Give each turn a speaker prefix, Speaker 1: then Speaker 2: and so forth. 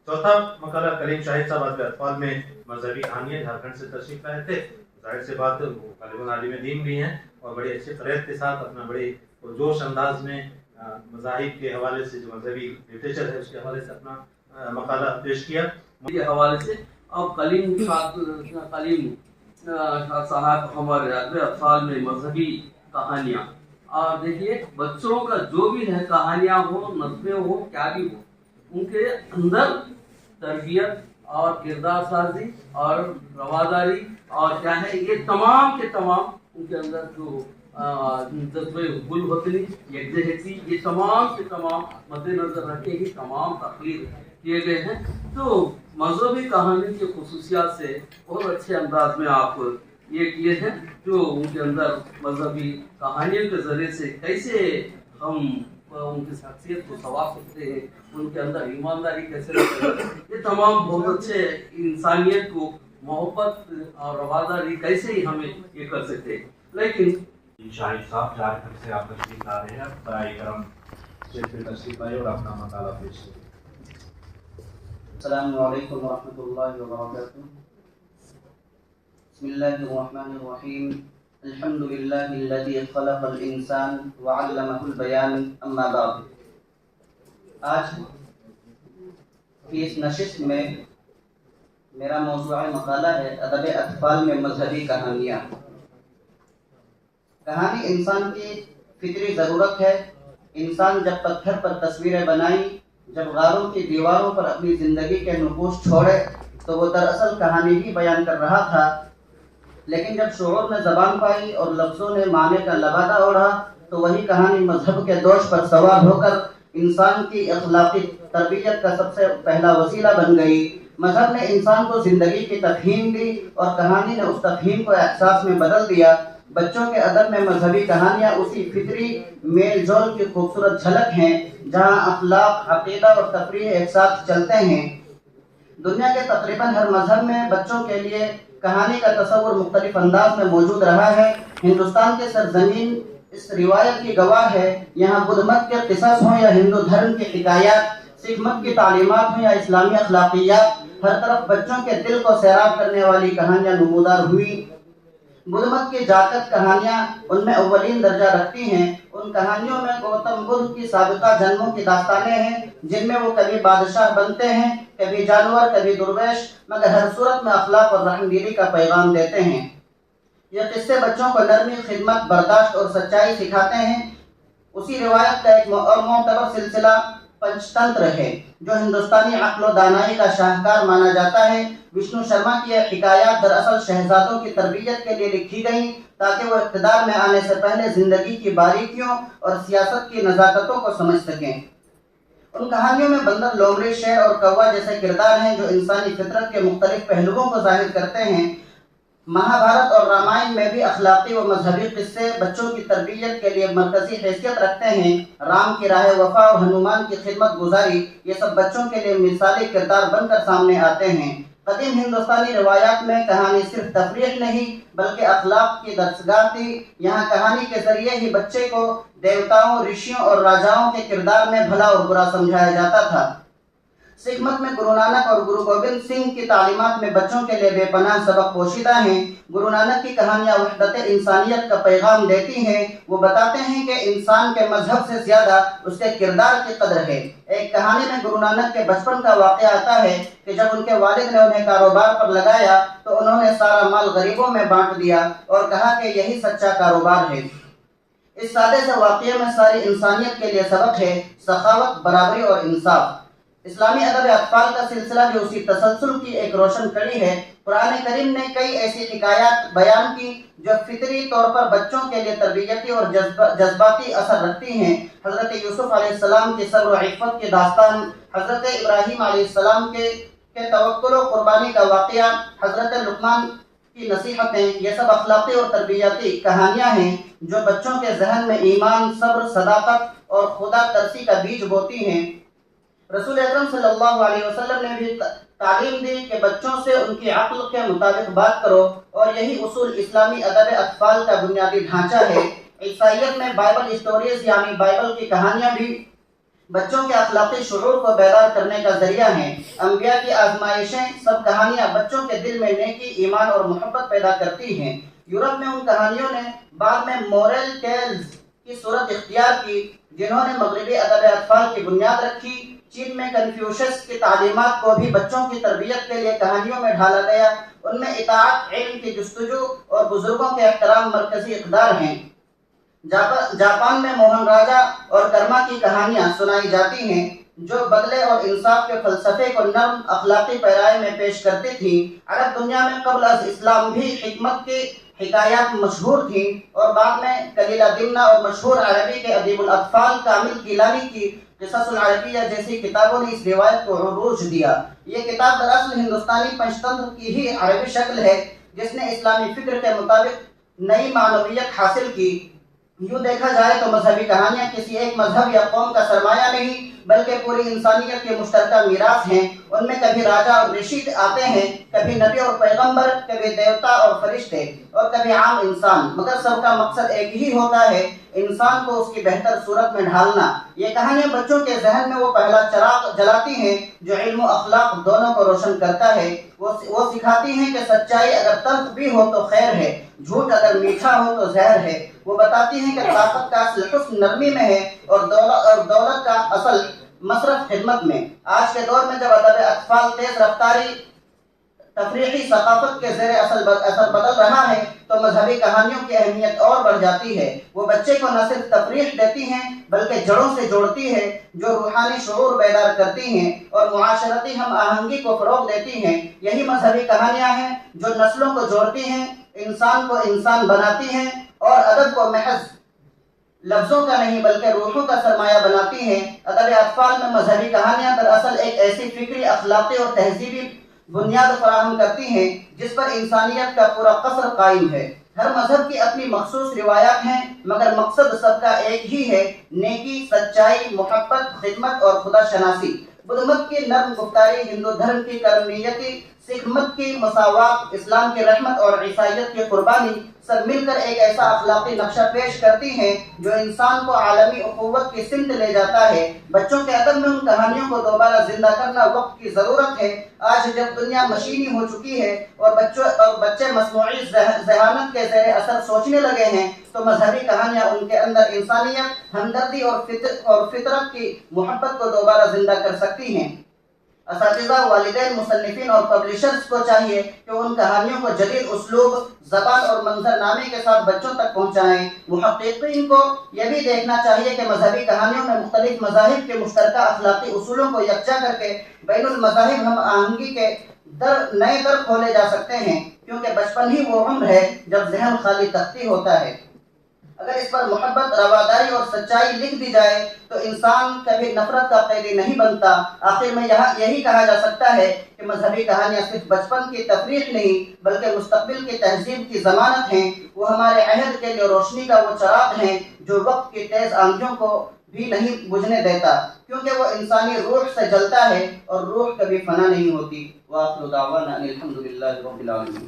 Speaker 1: चौथा मकाला कलीम शाहिद साहब आज अतफाल में मजहबी कहानियाँ झारखंड से तशरीफ लाए थे। जाहिर सी बात वो गालिबन आलिम दीन भी हैं और बड़े अच्छे फ़रैत के साथ अपना बड़े पुरजोश अंदाज में मज़ाहिब के हवाले से जो मजहबी लिटरेचर है उसके हवाले से अपना मकाला पेश किया।
Speaker 2: के हवाले से अब कलीम साहब हमारे अतफाल में मजहबी कहानियाँ, और देखिए बच्चों का जो भी है कहानियाँ हो, नज़में हो, क्या भी हो, उनके अंदर तरबियत और किरदार साजी और रवादारी और क्या है, ये तमाम के तमाम उनके अंदर जो जज्बे गुल वतनी, यकजहती, ये तमाम के तमाम मद्देनजर रखे ही तमाम तकरीर किए गए हैं। तो मजहबी कहानी की खुसूसियात से बहुत अच्छे अंदाज में आप ये किए हैं, जो उनके अंदर मजहबी कहानियों के ज़रिए से कैसे हम उनकी शख्सियत को संवार सकते हैं, उनके अंदर ईमानदारी कैसे रखते हैं, ये तमाम बहुत अच्छे इंसानियत को मोहब्बत और रवादारी कैसे ही हमें ये कर सकते हैं। लेकिन
Speaker 1: शाहिद साहब झारखंड से आप तशरीफ ला रहे हैं, बराए करम स्टेज पे तशरीफ लाए और अपना मकाला पेश करें।
Speaker 3: अस्सलामु अलैकुम वरहमतुल्लाहि वबरकातुहू। बिस्मिल्लाहिर्रहमानिर्रहीम। अल्हम्दुलिल्लाहिल्लज़ी खलक़ल इंसान व अल्लमहुल बयान, अम्मा बाद। आज की इस नशिस्त में मेरा मौज़ूअ मकाला है अदब अतफाल में मजहबी कहानियाँ। कहानी इंसान की फितरी ज़रूरत है। इंसान जब पत्थर पर तस्वीरें बनाई, जब गारों की दीवारों पर अपनी ज़िंदगी के नुकूश छोड़े, तो वो दरअसल कहानी ही बयान कर रहा था। लेकिन जब शऊर ने ज़बान पाई और लफ्ज़ों ने माने का लबादा ओढ़ा, तो वही कहानी मजहब के दोष पर सवार होकर इंसान की अखलाकी तरबियत का सबसे पहला वसीला बन गई। मजहब ने इंसान को ज़िंदगी की तफ़हीम दी और कहानी ने उस तफ़हीम को एहसास में बदल दिया। बच्चों के अदब में मजहबी कहानियाँ उसी फितरी मेल जोल की खूबसूरत झलक हैं, जहाँ अखलाक, अक़ीदा और तफरीह एक साथ चलते हैं। दुनिया के तकरीबन हर मजहब में बच्चों के लिए कहानी का तस्वुर मुख्तलिफ अंदाज में मौजूद रहा है। हिंदुस्तान की सरजमीन इस रिवायत की गवाह है। यहाँ बुद्ध मत के किस्स हों या हिंदू धर्म की हिकायत, सिख मत की तालीमात हों या इस्लामी अखलाकियात, हर तरफ बच्चों के दिल को सैराब करने वाली कहानियाँ नमूदार हुई। बुद्ध मत की जातक कहानियाँ उनमें अव्वलीन दर्जा रखती हैं। उन कहानियों में गौतम बुद्ध की साबिका जन्मों की दास्तानें हैं, जिनमें वो कभी बादशाह बनते हैं, कभी जानवर, कभी दुर्वेश, मगर हर सूरत में अखलाक और रहमदिली का पैगाम देते हैं। यह किस्से बच्चों को नरमी, खिदमत, बर्दाश्त और सच्चाई सिखाते हैं। उसी रिवायत का एक और मोतबर सिलसिला पंचतंत्र है, जो हिंदुस्तानी अक्ल दानाई का शाहकार माना जाता है। विष्णु शर्मा की यह हिकायत दरअसल शहजादों की तरबियत के लिए लिखी गई, ताकि वो इक़्तिदार में आने से पहले जिंदगी की बारीकियों और सियासत की नज़ाकतों को समझ सकें। उन कहानियों में बंदर, लोमड़ी, शेर और कौवा जैसे किरदार हैं, जो इंसानी फितरत के मुख्तलिफ पहलुओं को जाहिर करते हैं। महाभारत और रामायण में भी अखलाकी व मजहबी किस्से बच्चों की तरबियत के लिए मरकजी हैसियत रखते हैं। राम की राह वफा और हनुमान की खिदमत गुजारी, ये सब बच्चों के लिए मिसाली किरदार बनकर सामने आते हैं। कदीम हिंदुस्तानी रिवायात में कहानी सिर्फ तफरीह नहीं बल्कि अखलाक की दरसगाह थी। यहाँ कहानी के जरिए ही बच्चे को देवताओं, ऋषियों और राजाओं के किरदार में भला और बुरा समझाया जाता था। सिख मत में गुरु नानक और गुरु गोविंद सिंह की तालीमात में बच्चों के लिए बेपनाह सबक पोशीदा हैं। गुरु नानक की कहानियाँ वहदत इंसानियत का पैगाम देती हैं। वो बताते हैं कि इंसान के मजहब से ज्यादा उसके किरदार की कदर है। एक कहानी में गुरु नानक के बचपन का वाक़या आता है कि जब उनके वालिद ने उन्हें कारोबार पर लगाया, तो उन्होंने सारा माल गरीबों में बांट दिया और कहा कि यही सच्चा कारोबार है। इस सादे से वाक़ये में सारी इंसानियत के लिए सबक है, सखावत, बराबरी और इंसाफ। इस्लामी अदब अतफाल का सिलसिला भी उसी तसलसल की एक रोशन कड़ी है। कुरान करीम ने कई ऐसी हिकायत बयान की जो फितरी तौर पर बच्चों के लिए तरबियती और जज्बाती असर रखती हैं। हज़रत यूसुफ अलैहिस्सलाम की सब्र व इफ़्फ़त की दास्तान, हज़रत इब्राहीम अलैहिस्सलाम के तवक्कुल व कुर्बानी का वाक़या, हज़रत लुक़मान की नसीहतें, ये सब अखलाकी और तरबियती कहानियाँ हैं जो बच्चों के जहन में ईमान, सब्र, सदाकत और खुदा तरसी का बीज बोती हैं। रसूल अकरम सल्लल्लाहु अलैहि वसल्लम ने भी तालीम दी कि बच्चों से उनकी अक्ल के मुताबिक बात करो, और यही उसूल इस्लामी अदब अतफाल का बुनियादी ढांचा है। ईसाइयत में बाइबल स्टोरीज यानी बाइबल की कहानियाँ भी بچوں کے اخلاقی شعور کو بیدار کرنے کا ذریعہ ہیں۔ انبیاء کی آزمائشیں، سب کہانیاں بچوں کے دل میں نیکی، ایمان اور محبت پیدا کرتی ہیں۔ یورپ میں ان کہانیوں نے بعد میں مورل ٹیلز کی صورت اختیار کی جنہوں نے مغربی ادب اطفال کی بنیاد رکھی۔ چین میں کنفیوشس کی تعلیمات کو بھی بچوں کی تربیت کے لیے کہانیوں میں ڈھالا گیا۔ ان میں اطاعت، علم کی جستجو اور بزرگوں کے احترام مرکزی اقدار ہیں۔ جاپان میں موہن راجا اور کرما کی کہانیاں سنائی جاتی ہیں جو بدلے اور انصاف کے فلسفے کو نرم اخلاقی پیرائے میں پیش کرتی تھیں۔ عرب دنیا میں قبل از اسلام بھی حکمت کی حکایات مشہور تھیں اور بعد میں کلیلہ دمنہ اور مشہور عربی کے ادیب الاطفال کامل گیلانی کی قصص العربیہ جیسی کتابوں نے اس روایت کو عروج دیا۔ یہ کتاب دراصل ہندوستانی پنچتنتر کی ہی عربی شکل ہے جس نے اسلامی فکر کے مطابق نئی معنویت حاصل کی۔ یوں دیکھا جائے تو مذہبی کہانیاں کسی ایک مذہب یا قوم کا سرمایہ نہیں بلکہ پوری انسانیت کے مشترکہ میراث ہیں۔ ان میں کبھی راجا اور رشی آتے ہیں، کبھی نبی اور پیغمبر، کبھی دیوتا اور فرشتے اور کبھی عام انسان، مگر سب کا مقصد ایک ہی ہوتا ہے، انسان کو اس کی بہتر صورت میں ڈھالنا۔ یہ کہانیاں بچوں کے ذہن میں وہ پہلا چراغ جلاتی ہیں جو علم و اخلاق دونوں کو روشن کرتا ہے۔ وہ سکھاتی ہیں کہ سچائی اگر تلخ بھی ہو تو خیر ہے، جھوٹ اگر میٹھا ہو تو زہر ہے۔ وہ بتاتی ہیں کہ طاقت کا اصل حسن نرمی میں ہے اور دولت کا اصل مصرف خدمت میں۔ آج کے دور میں جب ادب اطفال تیز رفتاری تفریحی ثقافت کے زیر اثر بدل رہا ہے تو مذہبی کہانیوں کی اہمیت اور بڑھ جاتی ہے۔ وہ بچے کو نہ صرف تفریح دیتی ہیں بلکہ جڑوں سے جوڑتی ہے، جو روحانی شعور بیدار کرتی ہیں اور معاشرتی ہم آہنگی کو فروغ دیتی ہیں۔ یہی مذہبی کہانیاں ہیں جو نسلوں کو جوڑتی ہیں، انسان کو انسان بناتی ہیں اور ادب کو محض لفظوں کا نہیں بلکہ روحوں کا سرمایہ بناتی ہیں۔ ادب اطفال میں مذہبی کہانیاں دراصل ایک ایسی فکری، اخلاقی اور تہذیبی بنیاد فراہم کرتی ہیں جس پر انسانیت کا پورا قصر قائم ہے۔ ہر مذہب کی اپنی مخصوص روایات ہیں مگر مقصد سب کا ایک ہی ہے، نیکی، سچائی، محبت، خدمت اور خدا شناسی۔ بدھ مت کی نرم گفتاری، ہندو دھرم کی کرمنیتی، سکھ مت کی مساوات، اسلام کی رحمت اور عیسائیت کی قربانی سب مل کر ایک ایسا اخلاقی نقشہ پیش کرتی ہیں جو انسان کو عالمی اخوت کی سمت لے جاتا ہے۔ بچوں کے ادب میں ان کہانیوں کو دوبارہ زندہ کرنا وقت کی ضرورت ہے۔ آج جب دنیا مشینی ہو چکی ہے اور بچے مصنوعی ذہانت کے زیر اثر سوچنے لگے ہیں تو مذہبی کہانیاں ان کے اندر انسانیت، ہمدردی اور فطرت کی محبت کو دوبارہ زندہ کر سکتی ہیں۔ اساتذہ، والدین، مصنفین اور پبلشرز کو چاہیے کہ ان کہانیوں کو جدید اسلوب، زبان اور منظر نامے کے ساتھ بچوں تک پہنچائیں۔ محققین کو یہ بھی دیکھنا چاہیے کہ مذہبی کہانیوں میں مختلف مذاہب کے مشترکہ اخلاقی اصولوں کو یکجا کر کے بین المذاہب ہم آہنگی کے نئے در کھولے جا سکتے ہیں، کیونکہ بچپن ہی وہ عمر ہے جب ذہن خالی تختی ہوتا ہے۔ اگر اس پر محبت، رواداری اور سچائی لکھ دی جائے تو انسان کبھی نفرت کا قیدی نہیں بنتا۔ آخر میں یہی کہا جا سکتا ہے کہ مذہبی کہانیاں صرف بچپن کی تفریح نہیں بلکہ مستقبل کی تہذیب کی ضمانت ہیں۔ وہ ہمارے عہد کے لیے روشنی کا وہ چراغ ہیں جو وقت کی تیز آندھیوں کو بھی نہیں بجھنے دیتا، کیونکہ وہ انسانی روح سے جلتا ہے اور روح کبھی فنا نہیں ہوتی۔ وآخر دعوانا ان الحمد للہ رب العالمین۔